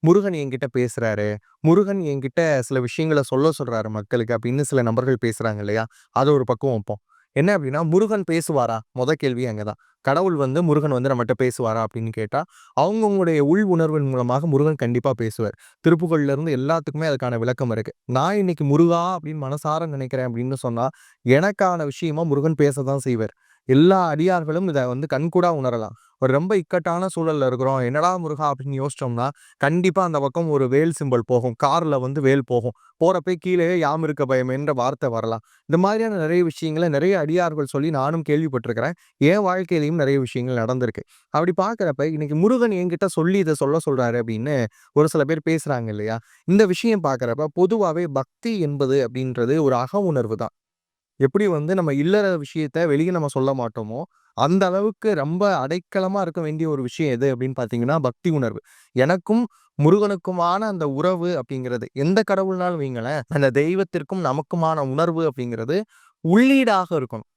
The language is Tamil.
முருகன் என்கிட்ட பேசுறாரு. முருகன் என்கிட்ட சில விஷயங்கள சொல்றாரு மக்களுக்கு அப்படின்னு சில நபர்கள் பேசுறாங்க இல்லையா? அத ஒரு பக்கம் வைப்போம். என்ன அப்படின்னா, முருகன் பேசுவாரா? கேள்வி அங்க தான். கடவுள் வந்து முருகன் வந்து நம்மட்ட பேசுவாரா? அப்படின்னு கேட்டா, அவங்கவங்களுடைய உள் உணர்வின் மூலமாக முருகன் கண்டிப்பா பேசுவார். திருப்புகழ்ல இருந்து எல்லாத்துக்குமே அதுக்கான விளக்கம் இருக்கு. நான் இன்னைக்கு முருகா அப்படின்னு மனசார நினைக்கிறேன் அப்படின்னு சொன்னா, எனக்கான விஷயமா முருகன் பேச தான் செய்வார். எல்லா அடியார்களும் இத வந்து கண்கூடா உணரலாம். ஒரு ரொம்ப இக்கட்டான சூழல்ல இருக்கிறோம். என்னடா முருகா அப்படின்னு யோசிச்சோம்னா, கண்டிப்பா அந்த பக்கம் ஒரு வேல் சிம்பல் போகும். கார்ல வந்து வேல் போகும். போறப்ப கீழயே யாம் இருக்க பயமேன்ற வார்த்தை வரலாம். இந்த மாதிரியான நிறைய விஷயங்கள நிறைய அடியார்கள் சொல்லி நானும் கேள்விப்பட்டிருக்கிறேன். என் வாழ்க்கையிலயும் நிறைய விஷயங்கள் நடந்திருக்கு. அப்படி பார்க்கிறப்ப இன்னைக்கு முருகன் என்கிட்ட சொல்லி இத சொல்றாரு அப்படின்னு ஒரு சில பேர் பேசுறாங்க இல்லையா? இந்த விஷயம் பார்க்கிறப்ப பொதுவாவே பக்தி என்பது அப்படின்றது ஒரு அக உணர்வு தான். எப்படி வந்து நம்ம இல்லற விஷயத்த வெளிய நம்ம சொல்ல மாட்டோமோ, அந்த அளவுக்கு ரொம்ப அடைக்கலமா இருக்க வேண்டிய ஒரு விஷயம் எது அப்படின்னு பார்த்தீங்கன்னா, பக்தி உணர்வு. எனக்கும் முருகனுக்குமான அந்த உறவு அப்படிங்கிறது, எந்த கடவுள்னாலும் வையுங்களேன், அந்த தெய்வத்திற்கும் நமக்குமான உணர்வு அப்படிங்கிறது உள்ளீடாக இருக்கணும்.